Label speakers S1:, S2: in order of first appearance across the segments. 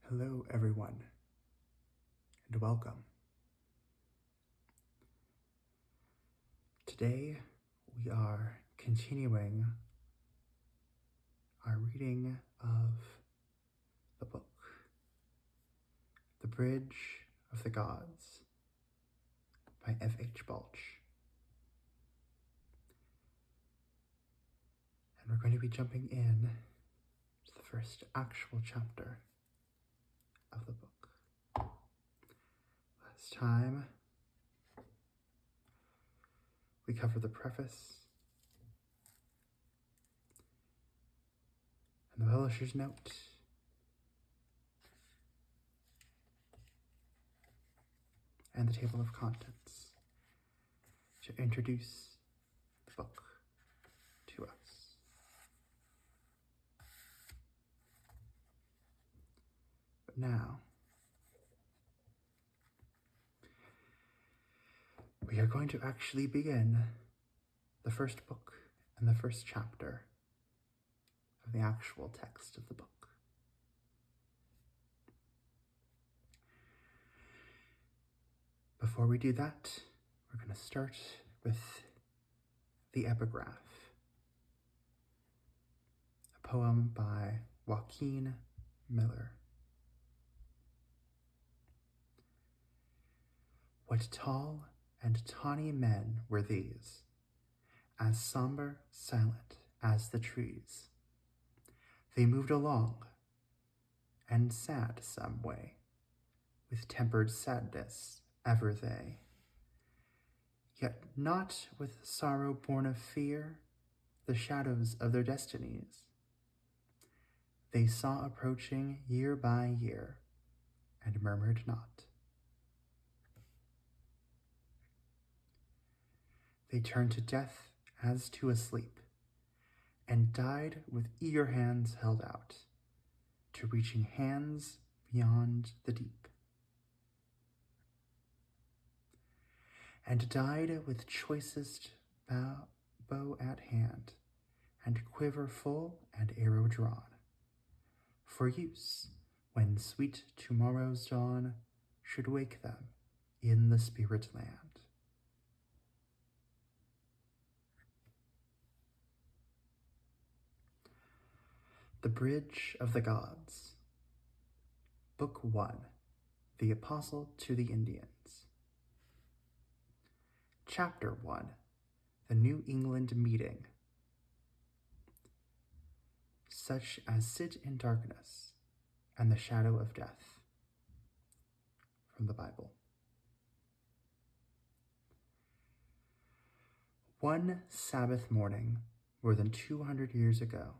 S1: Hello, everyone, and welcome. Today, we are continuing our reading of the book, The Bridge of the Gods by F.H. Balch. And we're going to be jumping in to the first actual chapter of the book. Last time, we covered the preface and the publisher's note, and the table of contents to introduce the book to us. But now, we are going to actually begin the first book and the first chapter of the actual text of the book. Before we do that, we're going to start with the epigraph, a poem by Joaquin Miller. What tall and tawny men were these, as somber, silent as the trees. They moved along, and sad some way, with tempered sadness ever they. Yet not with sorrow born of fear, the shadows of their destinies they saw approaching year by year, and murmured not. They turned to death as to a sleep, and died with eager hands held out, to reaching hands beyond the deep. And died with choicest bow at hand, and quiver full and arrow drawn, for use when sweet tomorrow's dawn should wake them in the spirit land. The Bridge of the Gods, Book 1, The Apostle to the Indians. Chapter 1, The New England Meeting. Such as sit in darkness and the shadow of death. From the Bible. One Sabbath morning, more than 200 years ago,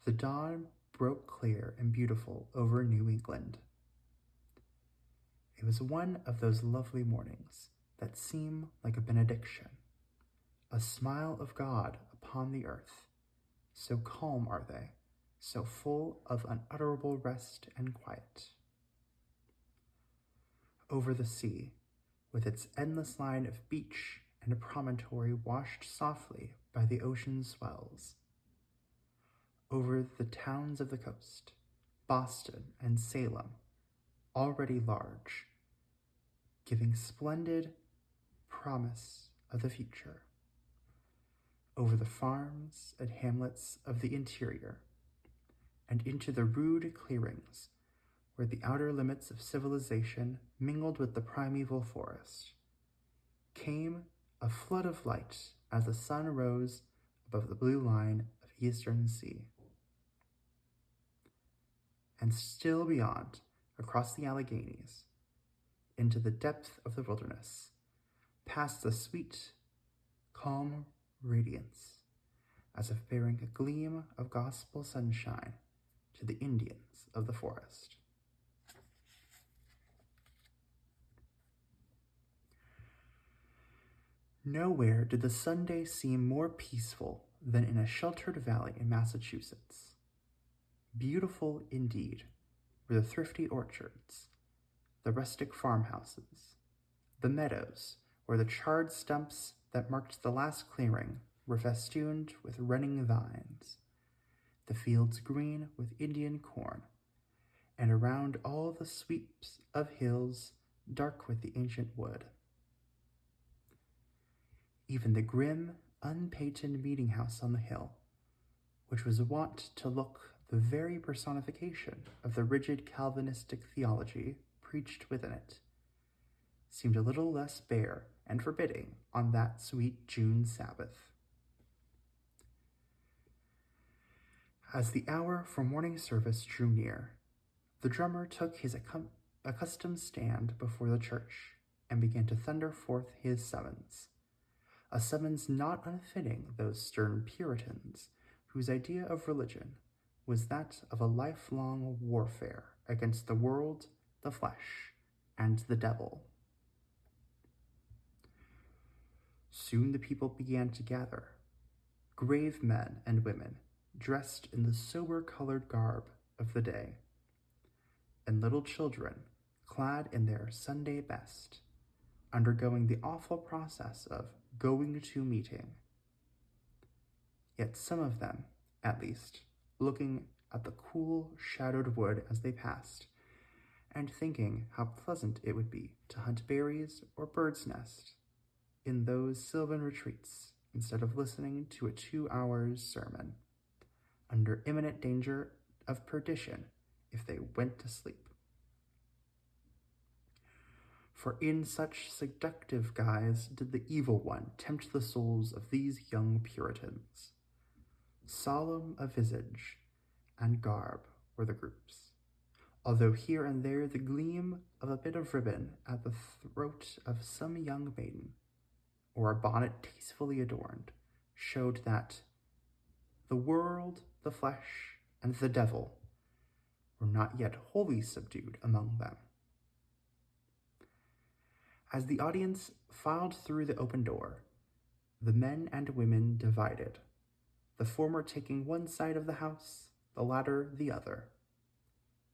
S1: the dawn broke clear and beautiful over New England. It was one of those lovely mornings that seem like a benediction, a smile of God upon the earth. So calm are they, so full of unutterable rest and quiet. Over the sea, with its endless line of beach and promontory washed softly by the ocean's swells. Over the towns of the coast, Boston and Salem, already large, giving splendid promise of the future. Over the farms and hamlets of the interior, and into the rude clearings where the outer limits of civilization mingled with the primeval forest, came a flood of light as the sun rose above the blue line of eastern sea. And still beyond, across the Alleghanies, into the depth of the wilderness, past the sweet, calm radiance, as if bearing a gleam of gospel sunshine to the Indians of the forest. Nowhere did the Sunday seem more peaceful than in a sheltered valley in Massachusetts. Beautiful indeed were the thrifty orchards, the rustic farmhouses, the meadows where the charred stumps that marked the last clearing were festooned with running vines, the fields green with Indian corn, and around all the sweeps of hills dark with the ancient wood. Even the grim, unpainted meeting house on the hill, which was wont to look the very personification of the rigid Calvinistic theology preached within it, seemed a little less bare and forbidding on that sweet June Sabbath. As the hour for morning service drew near, the drummer took his accustomed stand before the church and began to thunder forth his summons, a summons not unfitting those stern Puritans whose idea of religion was that of a lifelong warfare against the world, the flesh, and the devil. Soon the people began to gather, grave men and women dressed in the sober-colored garb of the day, and little children clad in their Sunday best, undergoing the awful process of going to meeting. Yet some of them, at least, looking at the cool, shadowed wood as they passed, and thinking how pleasant it would be to hunt berries or birds' nest in those sylvan retreats instead of listening to a 2 hours sermon, under imminent danger of perdition if they went to sleep. For in such seductive guise did the evil one tempt the souls of these young Puritans. Solemn of visage and garb were the groups, although here and there the gleam of a bit of ribbon at the throat of some young maiden, or a bonnet tastefully adorned, showed that the world, the flesh, and the devil were not yet wholly subdued among them. As the audience filed through the open door, the men and women divided, the former taking one side of the house, the latter the other,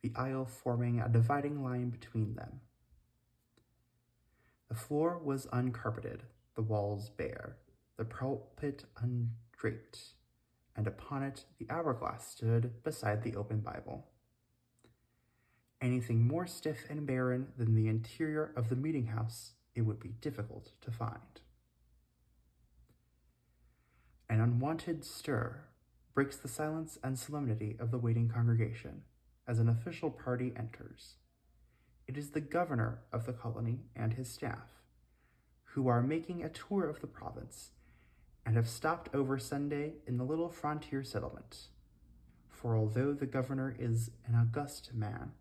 S1: the aisle forming a dividing line between them. The floor was uncarpeted, the walls bare, the pulpit undraped, and upon it the hourglass stood beside the open Bible. Anything more stiff and barren than the interior of the meeting house it would be difficult to find. An unwonted stir breaks the silence and solemnity of the waiting congregation as an official party enters. It is the governor of the colony and his staff, who are making a tour of the province and have stopped over Sunday in the little frontier settlement. For although the governor is an august man,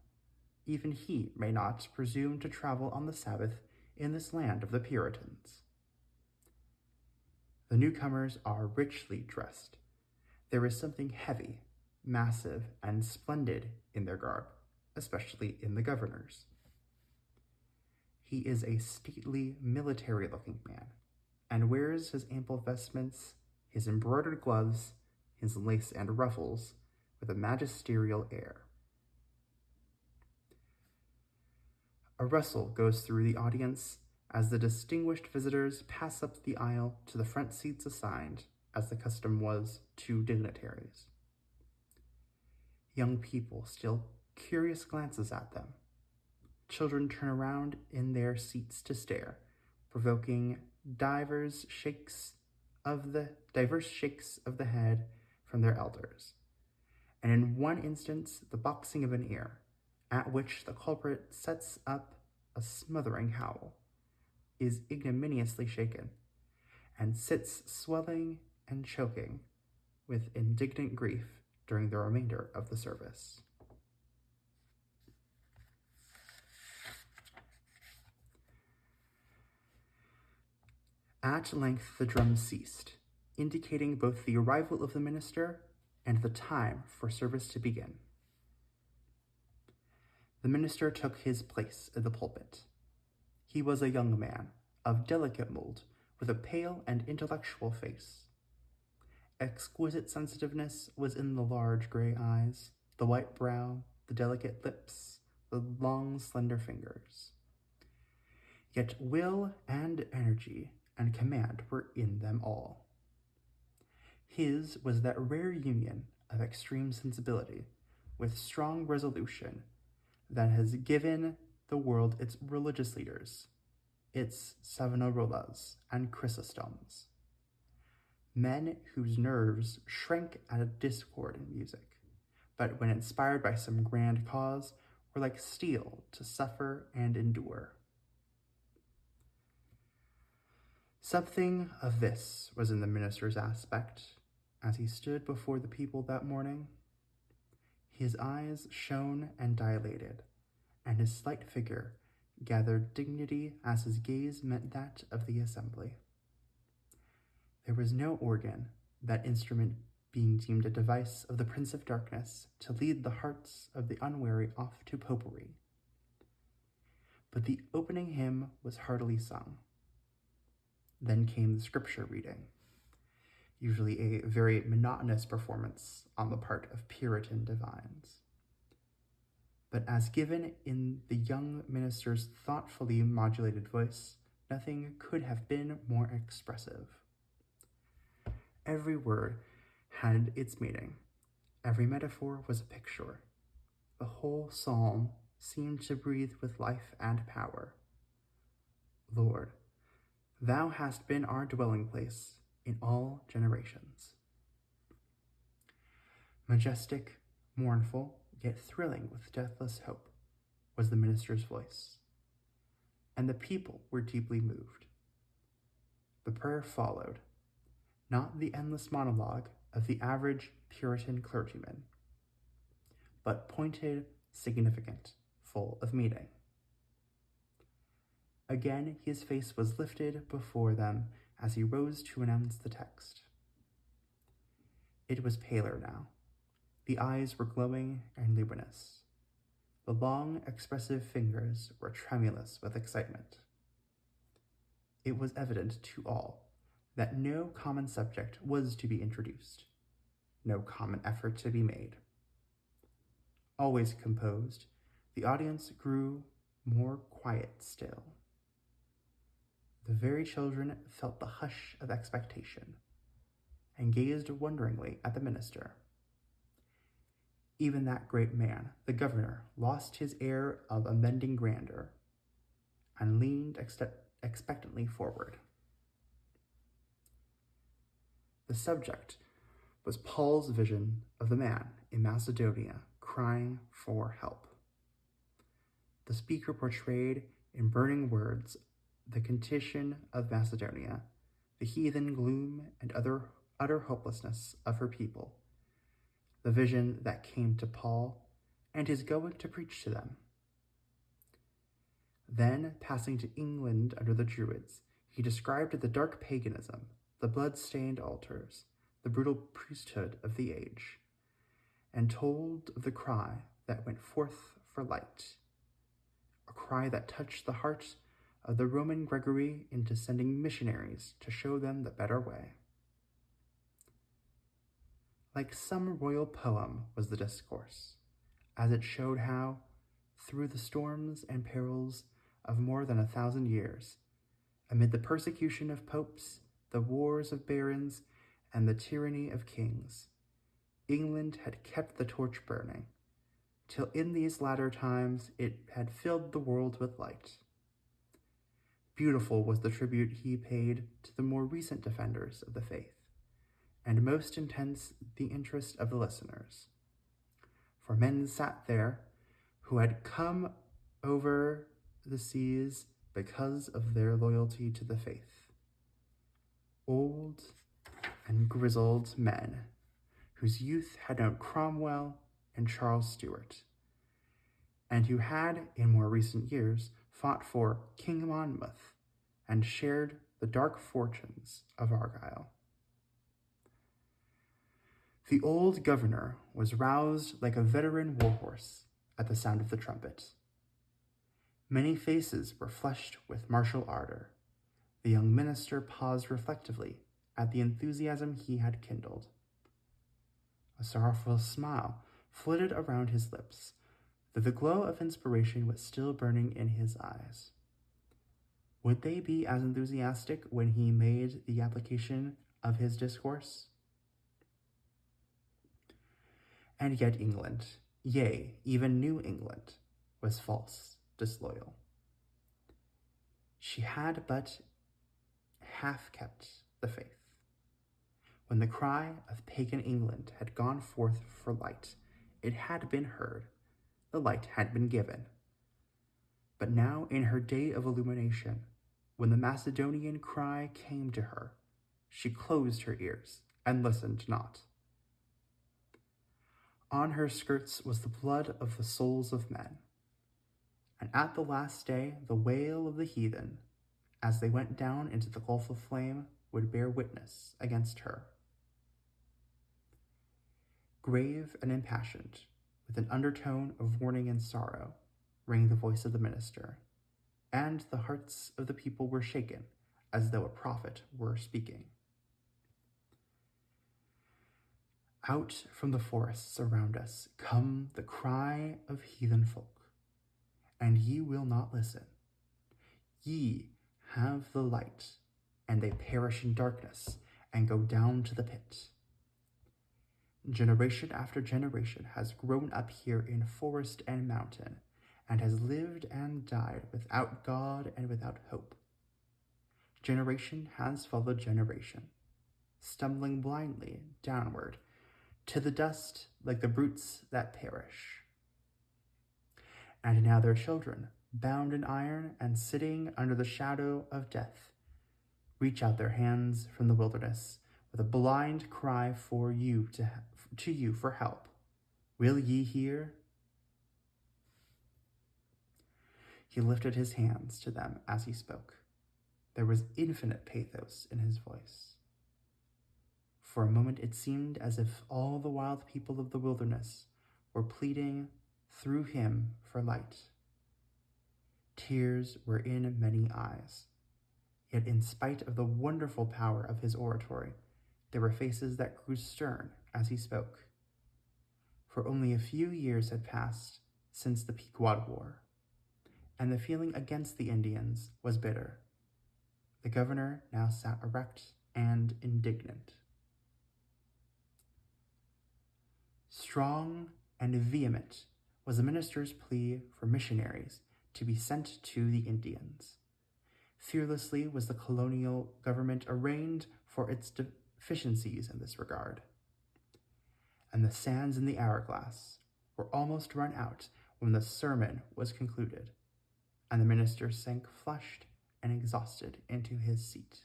S1: even he may not presume to travel on the Sabbath in this land of the Puritans. The newcomers are richly dressed. There is something heavy, massive, and splendid in their garb, especially in the governor's. He is a stately, military-looking man, and wears his ample vestments, his embroidered gloves, his lace and ruffles, with a magisterial air. A rustle goes through the audience as the distinguished visitors pass up the aisle to the front seats assigned, as the custom was, to dignitaries. Young people steal curious glances at them. Children turn around in their seats to stare, provoking diverse shakes of the head from their elders, and in one instance the boxing of an ear, at which the culprit sets up a smothering howl, is ignominiously shaken, and sits swelling and choking with indignant grief during the remainder of the service. At length the drums ceased, indicating both the arrival of the minister and the time for service to begin. The minister took his place at the pulpit. He was a young man, of delicate mold, with a pale and intellectual face. Exquisite sensitiveness was in the large gray eyes, the white brow, the delicate lips, the long, slender fingers. Yet will and energy and command were in them all. His was that rare union of extreme sensibility with strong resolution that has given the world its religious leaders, its Savonarolas and Chrysostoms, men whose nerves shrank at a discord in music, but when inspired by some grand cause, were like steel to suffer and endure. Something of this was in the minister's aspect as he stood before the people that morning. His eyes shone and dilated, and his slight figure gathered dignity as his gaze met that of the assembly. There was no organ, that instrument being deemed a device of the Prince of Darkness to lead the hearts of the unwary off to popery. But the opening hymn was heartily sung. Then came the scripture reading, usually a very monotonous performance on the part of Puritan divines. But as given in the young minister's thoughtfully modulated voice, nothing could have been more expressive. Every word had its meaning. Every metaphor was a picture. The whole psalm seemed to breathe with life and power. Lord, thou hast been our dwelling place in all generations. Majestic, mournful, yet thrilling with deathless hope was the minister's voice, and the people were deeply moved. The prayer followed, not the endless monologue of the average Puritan clergyman, but pointed, significant, full of meaning. Again his face was lifted before them as he rose to announce the text. It was paler now. The eyes were glowing and luminous. The long, expressive fingers were tremulous with excitement. It was evident to all that no common subject was to be introduced, no common effort to be made. Always composed, the audience grew more quiet still. The very children felt the hush of expectation and gazed wonderingly at the minister. Even that great man, the governor, lost his air of amending grandeur and leaned expectantly forward. The subject was Paul's vision of the man in Macedonia crying for help. The speaker portrayed in burning words the condition of Macedonia, the heathen gloom and utter hopelessness of her people, the vision that came to Paul, and his going to preach to them. Then, passing to England under the Druids, he described the dark paganism, the blood-stained altars, the brutal priesthood of the age, and told of the cry that went forth for light, a cry that touched the heart of the Roman Gregory into sending missionaries to show them the better way. Like some royal poem was the discourse, as it showed how, through the storms and perils of more than 1,000 years, amid the persecution of popes, the wars of barons, and the tyranny of kings, England had kept the torch burning, till in these latter times it had filled the world with light. Beautiful was the tribute he paid to the more recent defenders of the faith, and most intense the interest of the listeners. For men sat there who had come over the seas because of their loyalty to the faith. Old and grizzled men whose youth had known Cromwell and Charles Stuart, and who had, in more recent years, fought for King Monmouth and shared the dark fortunes of Argyle. The old governor was roused like a veteran warhorse at the sound of the trumpet. Many faces were flushed with martial ardor. The young minister paused reflectively at the enthusiasm he had kindled. A sorrowful smile flitted around his lips, though the glow of inspiration was still burning in his eyes. Would they be as enthusiastic when he made the application of his discourse? And yet England, yea, even New England, was false, disloyal. She had but half kept the faith. When the cry of pagan England had gone forth for light, it had been heard, the light had been given. But now in her day of illumination, when the Macedonian cry came to her, she closed her ears and listened not. On her skirts was the blood of the souls of men, and at the last day the wail of the heathen, as they went down into the gulf of flame, would bear witness against her. Grave and impassioned, with an undertone of warning and sorrow, rang the voice of the minister, and the hearts of the people were shaken as though a prophet were speaking. Out from the forests around us come the cry of heathen folk, and ye will not listen. Ye have the light, and they perish in darkness and go down to the pit. Generation after generation has grown up here in forest and mountain, and has lived and died without God and without hope. Generation has followed generation, stumbling blindly downward to the dust like the brutes that perish. And now their children, bound in iron and sitting under the shadow of death, reach out their hands from the wilderness with a blind cry for you to you for help. Will ye hear? He lifted his hands to them as he spoke. There was infinite pathos in his voice. For a moment it seemed as if all the wild people of the wilderness were pleading through him for light. Tears were in many eyes. Yet in spite of the wonderful power of his oratory, there were faces that grew stern as he spoke. For only a few years had passed since the Pequod War, and the feeling against the Indians was bitter. The governor now sat erect and indignant. Strong and vehement was the minister's plea for missionaries to be sent to the Indians. Fearlessly was the colonial government arraigned for its deficiencies in this regard. And the sands in the hourglass were almost run out when the sermon was concluded, and the minister sank flushed and exhausted into his seat.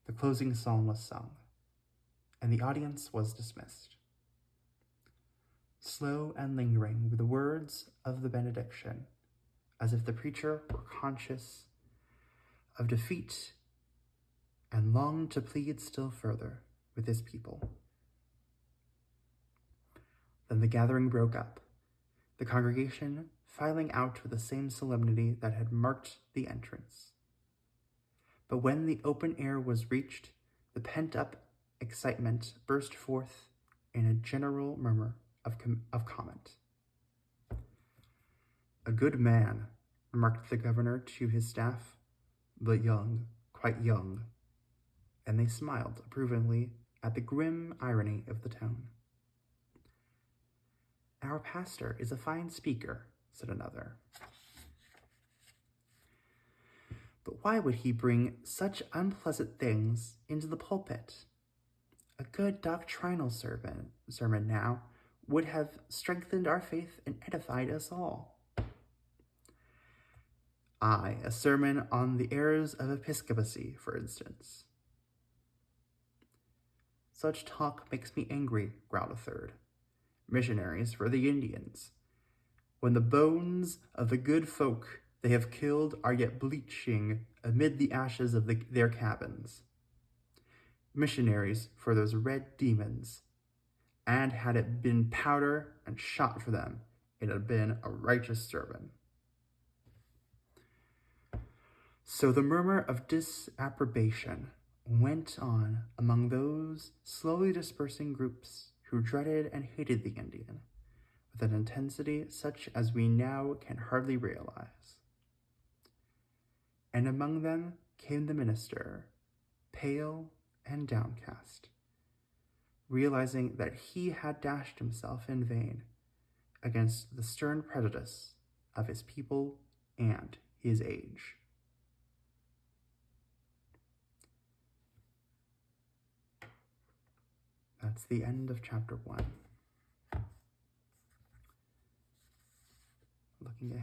S1: The closing psalm was sung, and the audience was dismissed. Slow and lingering were the words of the benediction, as if the preacher were conscious of defeat and longed to plead still further with his people. Then the gathering broke up, the congregation filing out with the same solemnity that had marked the entrance. But when the open air was reached, the pent-up excitement burst forth in a general murmur of comment. "A good man," remarked the governor to his staff, "but young, quite young," and they smiled approvingly at the grim irony of the tone. "Our pastor is a fine speaker," said another. "But why would he bring such unpleasant things into the pulpit? A good doctrinal sermon now would have strengthened our faith and edified us all." "Aye, a sermon on the errors of episcopacy, for instance." "Such talk makes me angry," growled a third. "Missionaries for the Indians, when the bones of the good folk they have killed are yet bleaching amid the ashes of their cabins. Missionaries for those red demons, and had it been powder and shot for them, it had been a righteous sermon." So the murmur of disapprobation went on among those slowly dispersing groups who dreaded and hated the Indian, with an intensity such as we now can hardly realize. And among them came the minister, pale and downcast, realizing that he had dashed himself in vain, against the stern prejudice of his people and his age. That's the end of chapter 1. Looking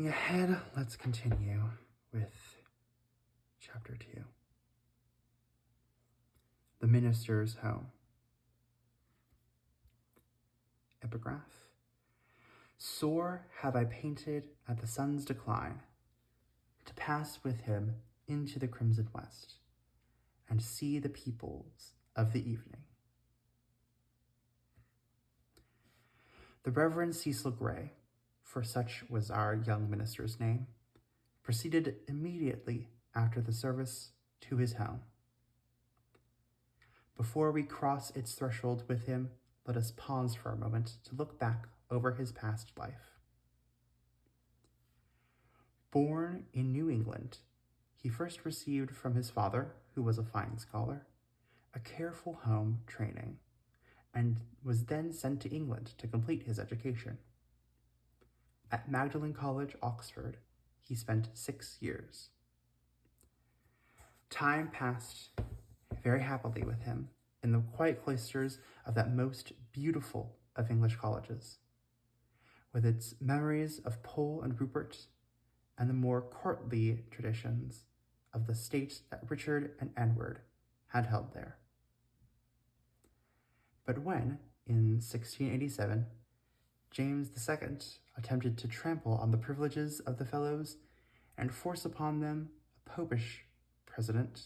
S1: ahead. Let's continue with chapter 2. The Minister's Home. Epigraph. Sore have I painted at the sun's decline, to pass with him into the crimson west, and see the peoples of the evening. The Reverend Cecil Grey, for such was our young minister's name, proceeded immediately after the service to his home. Before we cross its threshold with him, let us pause for a moment to look back over his past life. Born in New England, he first received from his father, who was a fine scholar, a careful home training, and was then sent to England to complete his education. At Magdalen College, Oxford, he spent 6 years. Time passed very happily with him in the quiet cloisters of that most beautiful of English colleges, with its memories of Pole and Rupert and the more courtly traditions of the state that Richard and Edward had held there. But when, in 1687, James II attempted to trample on the privileges of the fellows and force upon them a popish president,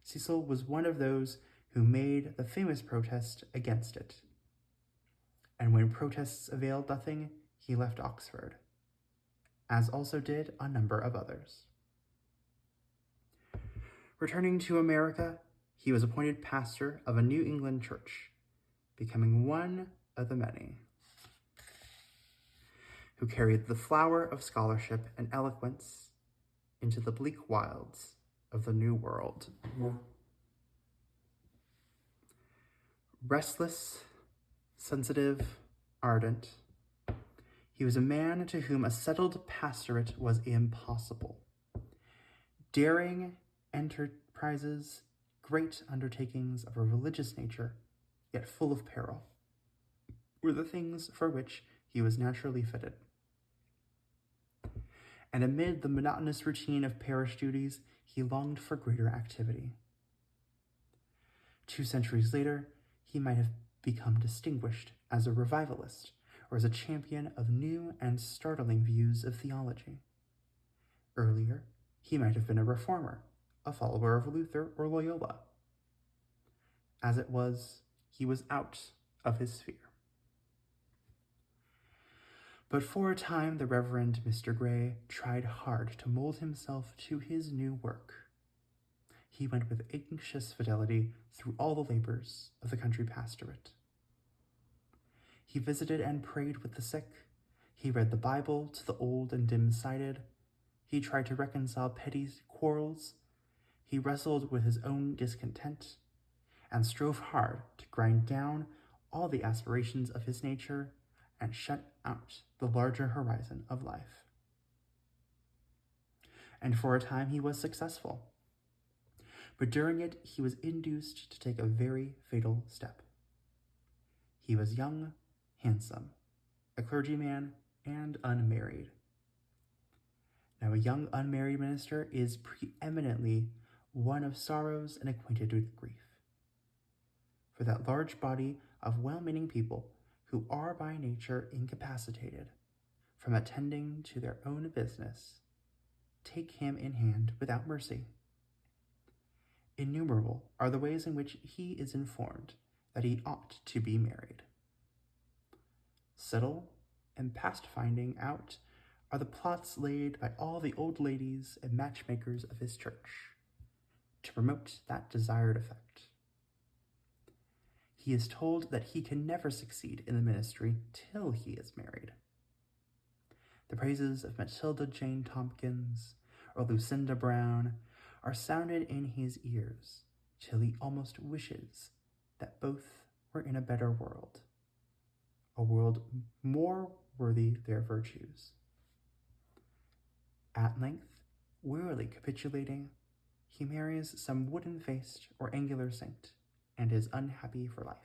S1: Cecil was one of those who made the famous protest against it. And when protests availed nothing, he left Oxford, as also did a number of others. Returning to America, he was appointed pastor of a New England church, becoming one of the many who carried the flower of scholarship and eloquence into the bleak wilds of the New World. Restless, sensitive, ardent, he was a man to whom a settled pastorate was impossible. Daring enterprises, great undertakings of a religious nature, yet full of peril, were the things for which he was naturally fitted. And amid the monotonous routine of parish duties, he longed for greater activity. 2 centuries later, he might have become distinguished as a revivalist or as a champion of new and startling views of theology. Earlier, he might have been a reformer, a follower of Luther or Loyola. As it was, he was out of his sphere. But for a time, the Reverend Mr. Grey tried hard to mold himself to his new work. He went with anxious fidelity through all the labors of the country pastorate. He visited and prayed with the sick. He read the Bible to the old and dim-sighted. He tried to reconcile petty quarrels. He wrestled with his own discontent and strove hard to grind down all the aspirations of his nature and shut out the larger horizon of life. And for a time he was successful. But during it, he was induced to take a very fatal step. He was young, handsome, a clergyman, and unmarried. Now, a young unmarried minister is preeminently one of sorrows and acquainted with grief. For that large body of well-meaning people who are by nature incapacitated from attending to their own business, take him in hand without mercy. Innumerable are the ways in which he is informed that he ought to be married. Subtle and past finding out are the plots laid by all the old ladies and matchmakers of his church to promote that desired effect. He is told that he can never succeed in the ministry till he is married. The praises of Matilda Jane Tompkins or Lucinda Brown are sounded in his ears till he almost wishes that both were in a better world, a world more worthy their virtues. At length, wearily capitulating, he marries some wooden-faced or angular saint, and is unhappy for life.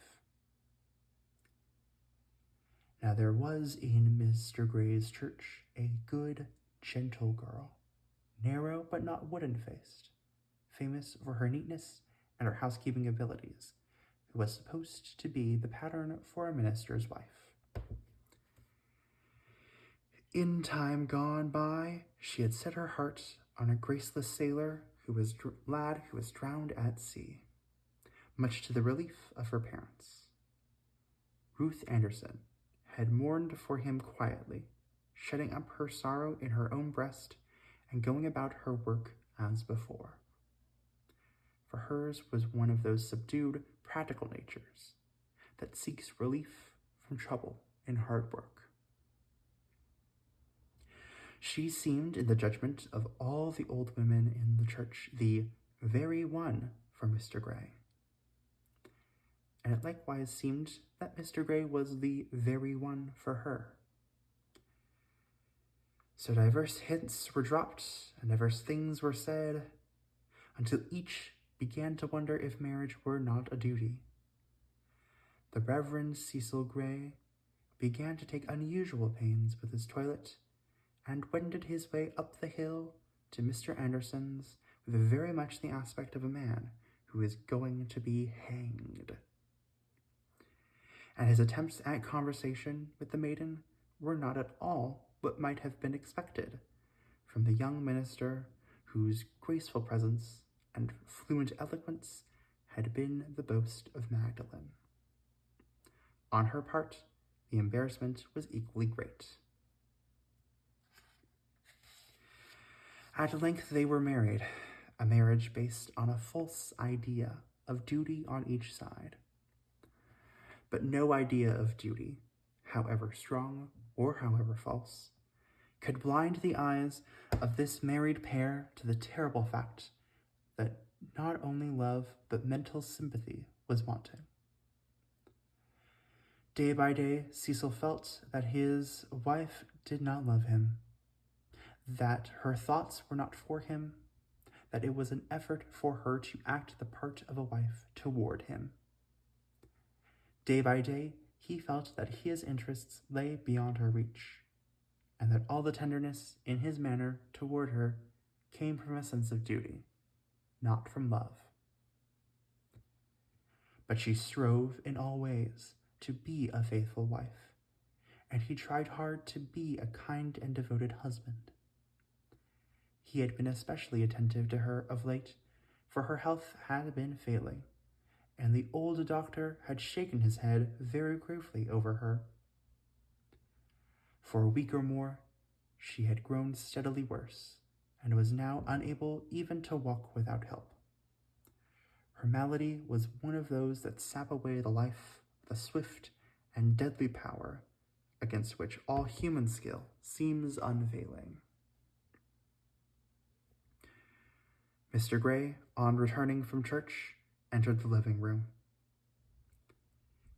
S1: Now there was in Mr. Grey's church a good, gentle girl, narrow but not wooden-faced, famous for her neatness and her housekeeping abilities, who was supposed to be the pattern for a minister's wife. In time gone by, she had set her heart on a graceless sailor lad who was drowned at sea, much to the relief of her parents. Ruth Anderson had mourned for him quietly, shutting up her sorrow in her own breast and going about her work as before. For hers was one of those subdued, practical natures that seeks relief from trouble in hard work. She seemed, in the judgment of all the old women in the church, the very one for Mr. Grey. And it likewise seemed that Mr. Grey was the very one for her. So divers hints were dropped, and divers things were said, until each began to wonder if marriage were not a duty. The Reverend Cecil Grey began to take unusual pains with his toilet, and wended his way up the hill to Mr. Anderson's with very much the aspect of a man who is going to be hanged. And his attempts at conversation with the maiden were not at all what might have been expected from the young minister whose graceful presence and fluent eloquence had been the boast of Magdalen. On her part, the embarrassment was equally great. At length they were married, a marriage based on a false idea of duty on each side. But no idea of duty, however strong or however false, could blind the eyes of this married pair to the terrible fact that not only love but mental sympathy was wanting. Day by day, Cecil felt that his wife did not love him, that her thoughts were not for him, that it was an effort for her to act the part of a wife toward him. Day by day, he felt that his interests lay beyond her reach, and that all the tenderness in his manner toward her came from a sense of duty, not from love. But she strove in all ways to be a faithful wife, and he tried hard to be a kind and devoted husband. He had been especially attentive to her of late, for her health had been failing, and the old doctor had shaken his head very gravely over her. For a week or more, she had grown steadily worse, and was now unable even to walk without help. Her malady was one of those that sap away the life with a swift and deadly power against which all human skill seems unavailing. Mr. Grey, on returning from church, entered the living room.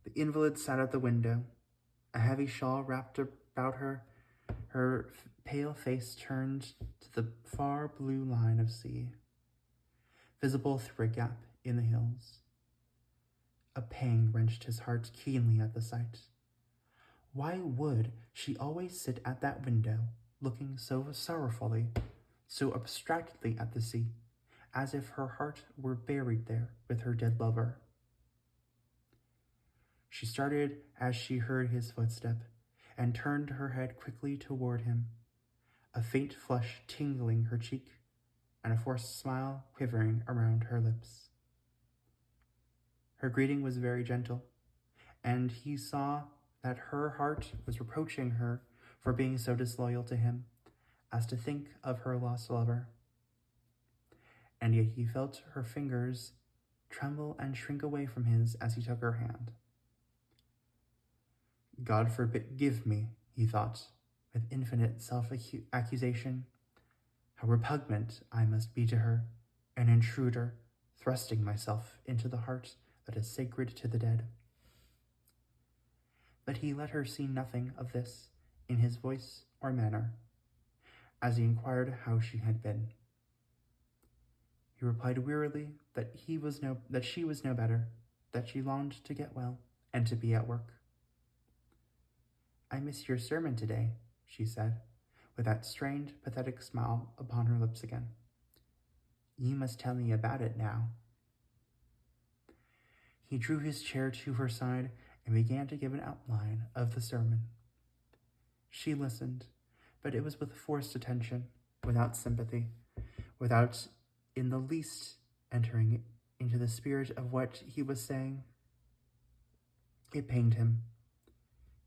S1: The invalid sat at the window, a heavy shawl wrapped about her, her pale face turned to the far blue line of sea, visible through a gap in the hills. A pang wrenched his heart keenly at the sight. Why would she always sit at that window, looking so sorrowfully, so abstractedly at the sea, as if her heart were buried there with her dead lover? She started as she heard his footstep, and turned her head quickly toward him, a faint flush tingling her cheek, and a forced smile quivering around her lips. Her greeting was very gentle, and he saw that her heart was reproaching her for being so disloyal to him as to think of her lost lover. And yet he felt her fingers tremble and shrink away from his as he took her hand. God forgive me, he thought, with infinite self-accusation, how repugnant I must be to her, an intruder, thrusting myself into the heart that is sacred to the dead. But he let her see nothing of this in his voice or manner, as he inquired how she had been. He replied wearily that she was no better, that she longed to get well and to be at work. "I miss your sermon today," she said, with that strained, pathetic smile upon her lips again. "You must tell me about it now." He drew his chair to her side and began to give an outline of the sermon. She listened, but it was with forced attention, without sympathy, without in the least entering into the spirit of what he was saying. It pained him.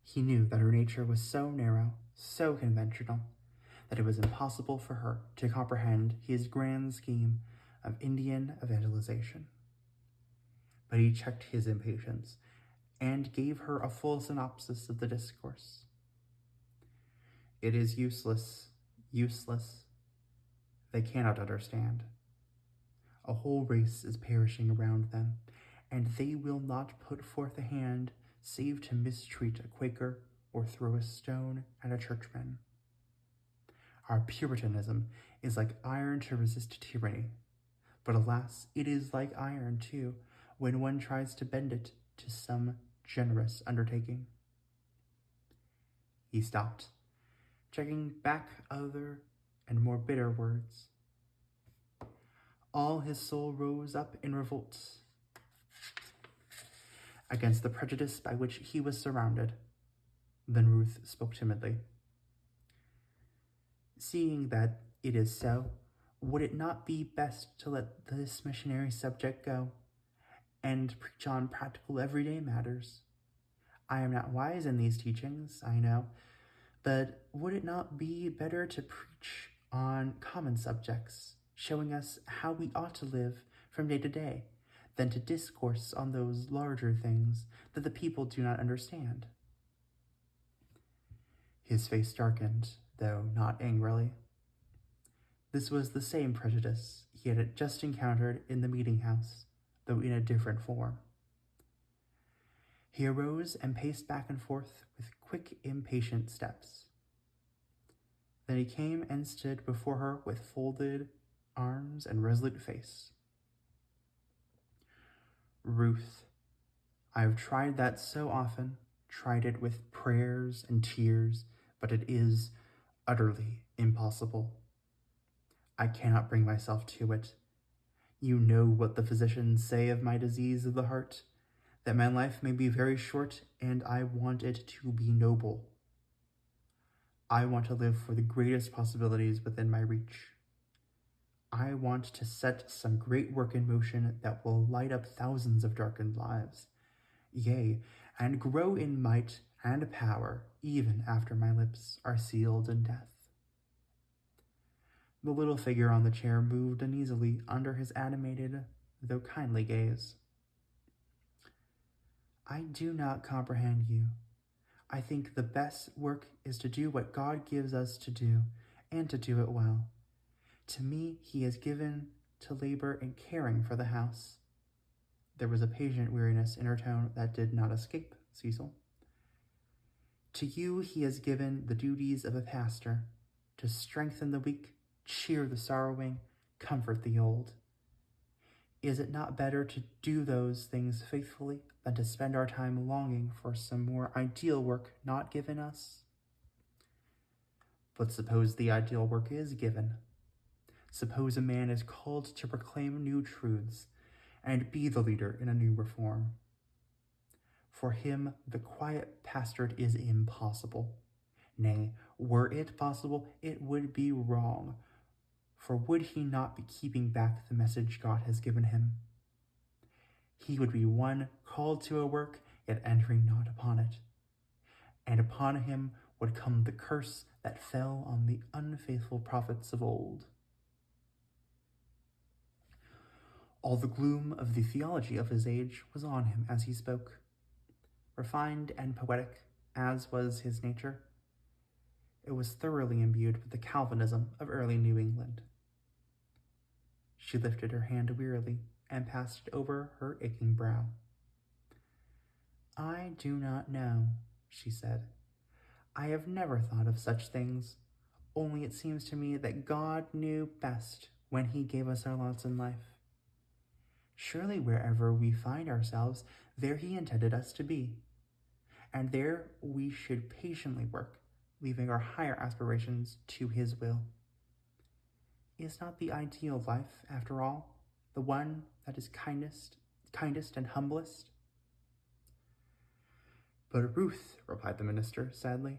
S1: He knew that her nature was so narrow, so conventional, that it was impossible for her to comprehend his grand scheme of Indian evangelization. But he checked his impatience and gave her a full synopsis of the discourse. "It is useless. They cannot understand. A whole race is perishing around them, and they will not put forth a hand save to mistreat a Quaker or throw a stone at a churchman. Our Puritanism is like iron to resist tyranny, but alas, it is like iron, too, when one tries to bend it to some generous undertaking." He stopped, checking back other and more bitter words. All his soul rose up in revolt against the prejudice by which he was surrounded. Then Ruth spoke timidly. "Seeing that it is so, would it not be best to let this missionary subject go, and preach on practical everyday matters? I am not wise in these teachings, I know, but would it not be better to preach on common subjects, showing us how we ought to live from day to day, than to discourse on those larger things that the people do not understand?" His face darkened, though not angrily. This was the same prejudice he had just encountered in the meeting house, though in a different form. He arose and paced back and forth with quick, impatient steps. Then he came and stood before her with folded arms and resolute face. "Ruth, I have tried that so often, tried it with prayers and tears, but it is utterly impossible. I cannot bring myself to it. You know what the physicians say of my disease of the heart, that my life may be very short, and I want it to be noble. I want to live for the greatest possibilities within my reach. I want to set some great work in motion that will light up thousands of darkened lives, yea, and grow in might and power even after my lips are sealed in death." The little figure on the chair moved uneasily under his animated, though kindly gaze. "I do not comprehend you. I think the best work is to do what God gives us to do, and to do it well. To me, he has given to labor in caring for the house." There was a patient weariness in her tone that did not escape Cecil. "To you he has given the duties of a pastor, to strengthen the weak, cheer the sorrowing, comfort the old. Is it not better to do those things faithfully than to spend our time longing for some more ideal work not given us?" "But suppose the ideal work is given. Suppose a man is called to proclaim new truths and be the leader in a new reform. For him, the quiet pastorate is impossible. Nay, were it possible, it would be wrong. For would he not be keeping back the message God has given him? He would be one called to a work, yet entering not upon it. And upon him would come the curse that fell on the unfaithful prophets of old." All the gloom of the theology of his age was on him as he spoke. Refined and poetic as was his nature, it was thoroughly imbued with the Calvinism of early New England. She lifted her hand wearily and passed it over her aching brow. I do not know, she said. I have never thought of such things, only it seems to me that God knew best when he gave us our lots in life. Surely wherever we find ourselves, there he intended us to be, and there we should patiently work, leaving our higher aspirations to his will. Is not the ideal life, after all, the one that is kindest and humblest? But Ruth, replied the minister sadly,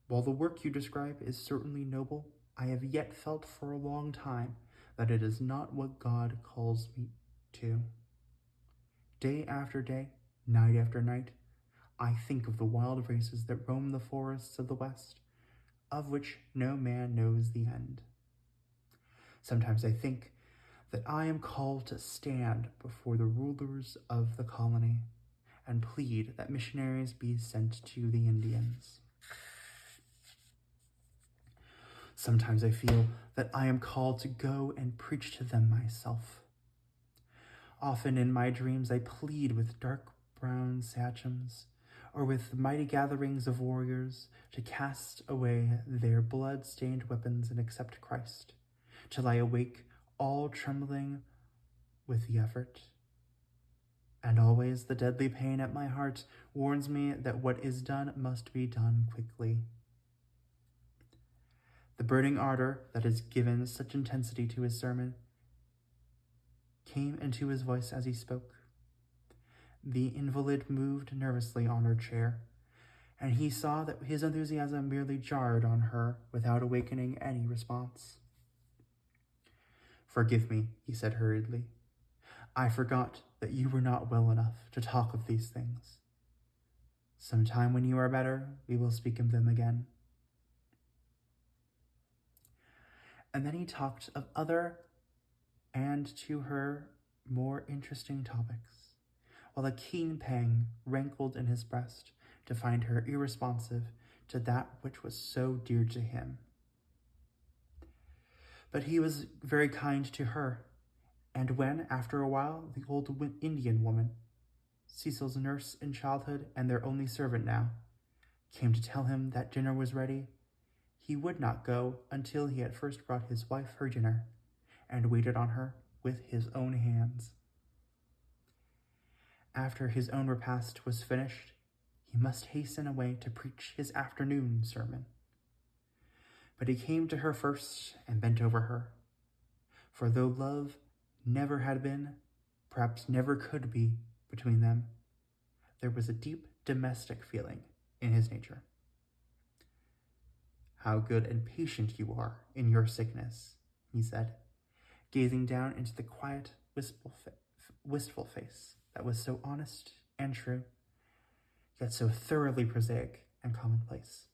S1: while the work you describe is certainly noble, I have yet felt for a long time that it is not what God calls me to. Day after day, night after night, I think of the wild races that roam the forests of the West, of which no man knows the end. Sometimes I think that I am called to stand before the rulers of the colony and plead that missionaries be sent to the Indians. Sometimes I feel that I am called to go and preach to them myself. Often in my dreams I plead with dark brown sachems, or with mighty gatherings of warriors, to cast away their blood-stained weapons and accept Christ, till I awake all trembling with the effort. And always the deadly pain at my heart warns me that what is done must be done quickly. The burning ardor that has given such intensity to his sermon came into his voice as he spoke. The invalid moved nervously on her chair, and he saw that his enthusiasm merely jarred on her without awakening any response. Forgive me, he said hurriedly. I forgot that you were not well enough to talk of these things. Some time when you are better, we will speak of them again. And then he talked of other and to her more interesting topics, while a keen pang rankled in his breast to find her irresponsive to that which was so dear to him. But he was very kind to her, and when, after a while, the old Indian woman, Cecil's nurse in childhood and their only servant now, came to tell him that dinner was ready, he would not go until he had first brought his wife her dinner, and waited on her with his own hands. After his own repast was finished, he must hasten away to preach his afternoon sermon. But he came to her first and bent over her, for though love never had been, perhaps never could be, between them, there was a deep domestic feeling in his nature. How good and patient you are in your sickness, he said, gazing down into the quiet, wistful face that was so honest and true, yet so thoroughly prosaic and commonplace.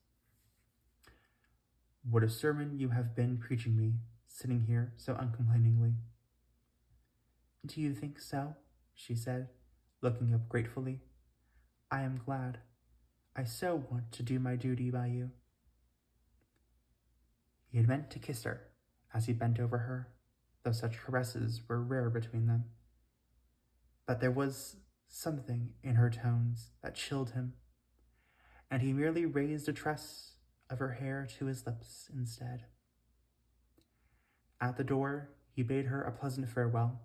S1: What a sermon you have been preaching me, sitting here so uncomplainingly. Do you think so? She said, looking up gratefully. I am glad. I so want to do my duty by you. He had meant to kiss her as he bent over her, though such caresses were rare between them. But there was something in her tones that chilled him, and he merely raised a tress of her hair to his lips instead. At the door, he bade her a pleasant farewell,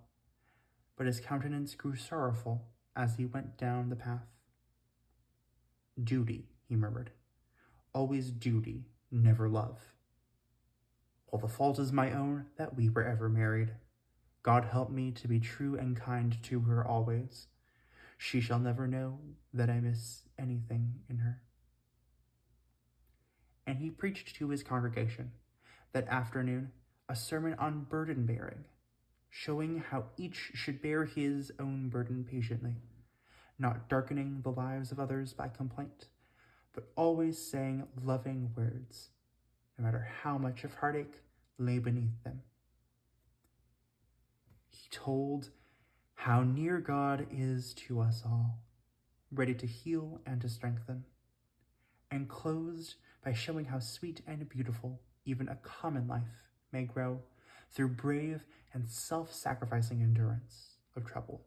S1: but his countenance grew sorrowful as he went down the path. Duty, he murmured. Always duty, never love. Well, the fault is my own that we were ever married. God help me to be true and kind to her always. She shall never know that I miss anything in her. And he preached to his congregation that afternoon a sermon on burden bearing, showing how each should bear his own burden patiently, not darkening the lives of others by complaint, but always saying loving words, no matter how much of heartache lay beneath them. He told how near God is to us all, ready to heal and to strengthen, and closed by showing how sweet and beautiful even a common life may grow through brave and self-sacrificing endurance of trouble.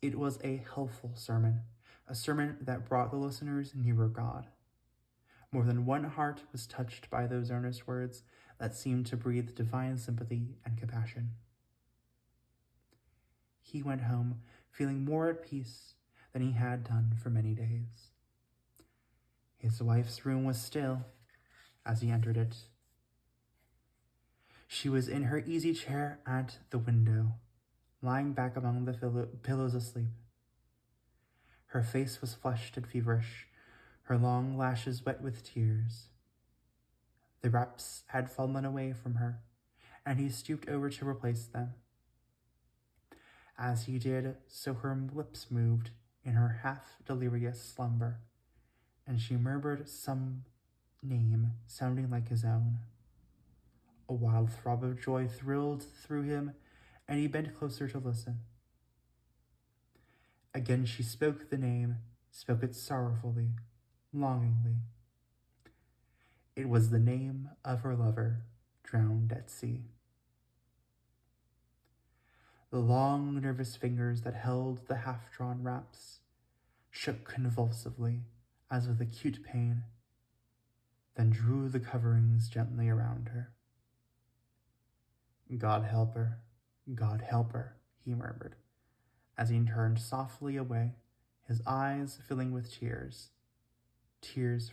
S1: It was a helpful sermon, a sermon that brought the listeners nearer God. More than one heart was touched by those earnest words that seemed to breathe divine sympathy and compassion. He went home feeling more at peace than he had done for many days. His wife's room was still as he entered it. She was in her easy chair at the window, lying back among the pillows asleep. Her face was flushed and feverish, her long lashes wet with tears. The wraps had fallen away from her, and he stooped over to replace them. As he did, so her lips moved in her half-delirious slumber, and she murmured some name sounding like his own. A wild throb of joy thrilled through him, and he bent closer to listen. Again she spoke the name, spoke it sorrowfully, longingly. It was the name of her lover, drowned at sea. The long, nervous fingers that held the half-drawn wraps shook convulsively, as with acute pain, then drew the coverings gently around her. God help her, he murmured, as he turned softly away, his eyes filling with tears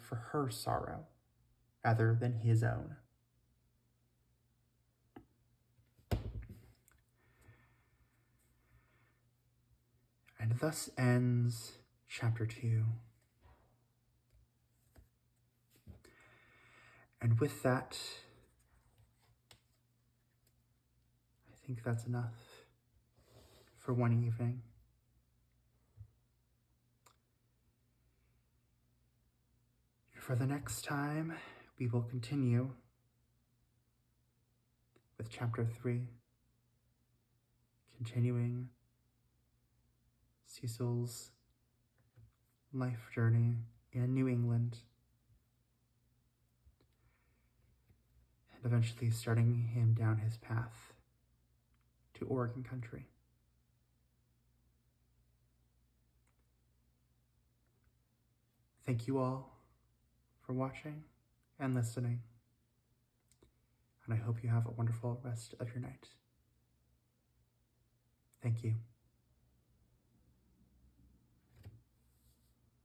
S1: for her sorrow, rather than his own. And thus ends chapter 2. And with that, I think that's enough for one evening. For the next time, we will continue with chapter 3, continuing Cecil's life journey in New England, and eventually starting him down his path to Oregon country. Thank you all for watching and listening, and I hope you have a wonderful rest of your night. Thank you.